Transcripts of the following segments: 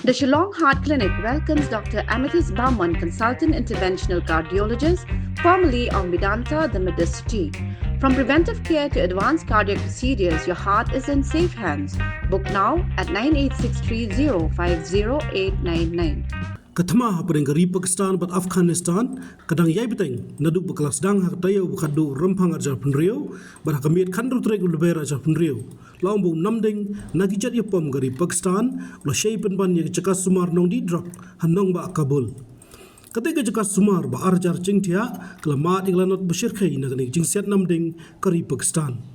The Shillong Heart Clinic welcomes Dr. Amethyst Bauman, consultant interventional cardiologist, formerly of Medanta, the Medicity. From preventive care to advanced cardiac procedures, your heart is in safe hands. Book now at 9863050899. Katama haparing gari Pakistan but Afghanistan kadang yai biteng nadu bekelas dang hak tayo bukadu rempang ajar penriau bar hakamiat kandru trek ulber ajar penriau laumbu namding nagijat yapom gari Pakistan lo syai penban yang cekas sumar nong di drak hanong ba Kabul ketika cekas sumar ba arjar cingtia kelamat iklanot besyirkai nagani jingsiat namding gari Pakistan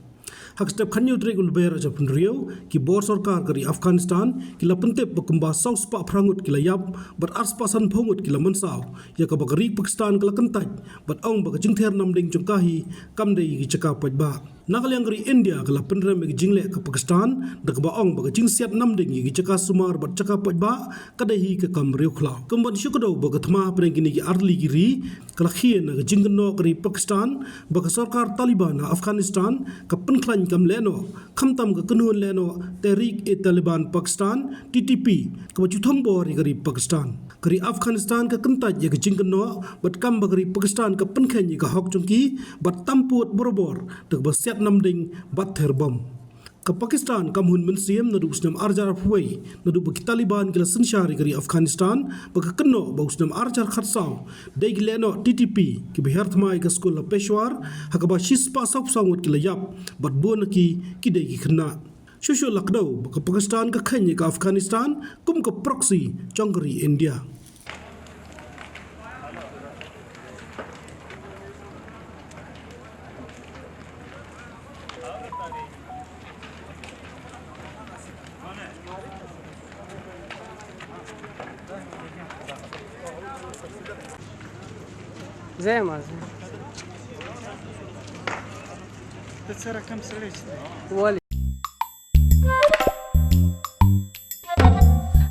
hak setiap kanyu trek ulber ajar penriau ki bor sarkar gari Afghanistan kila pentep bekembah saus pak prangut kila yap beraspasan pongut kila mensau ya ka bagari Pakistan kila kentaj bat ong baka jingther namding jungkahi kamdei ki cekap pajba nakal yang gari India kila penrem ki jingle ke Pakistan dak ba ong baka jingsiat namding ki cekap sumar bat cekap pajba kadahi ke kamriu khla kembon syukdo baka thma preng kini ki arli giri kala khien na jingno gari Pakistan baka sarkar Taliban na Afghanistan ka penklan kam leno khamtam ka kunun leno Tehrik-e-Taliban Pakistan TTP ka bajutham bor gari Pakistan gari Afghanistan ka kentaj ya ka jingno bat kam gari Pakistan ka penkhen ka hok chungki bat tamput borobor dak ba siat namding bat therbom ka Pakistan kam hun mensiem nadu usnam arjar huai nadu bagi Taliban kila sensyari gari Afghanistan baka kenno ba usnam arjar kharsau dei leno TTP ki bihar thmai ka skul Peshawar hakaba shispa sop sangut kila yap bat bonaki ki dei ki khna shushu lakdau baka Pakistan ka khanye ka Afghanistan kum ka proxy chongri India زي ما زي تتسرق كم سليش ولي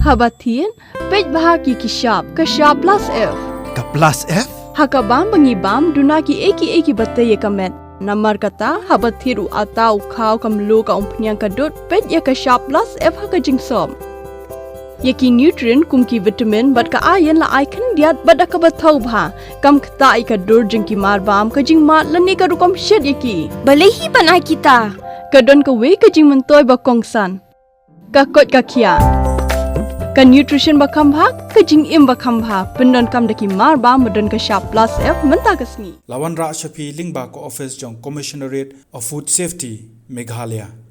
Habatin, pej bahagi kishab plus F. Ka plus F? Hakabam bangibam dunaki eki bataye kamet. Namar kata habathiru atau kau kamlu ka umpnyang kadut pej ya kishab plus F haka jingsom. Yaki nutrient kumki vitamin bat ka ayan la icon diat bat ka bathau bha kam khta ai ka dur jingki marbam ka jing mat lani ka rukom shed yaki balehi banai kita kadon ka we ka jing mentoy ba kongsan ka kot ka kia ka nutrition ba khambha ka jing im ba khambha pendon kam daki marbam madon ka sharp plus F menta kasni Lawan Ra Shafi Lingba ko office jong Commissionerate of Food Safety Meghalaya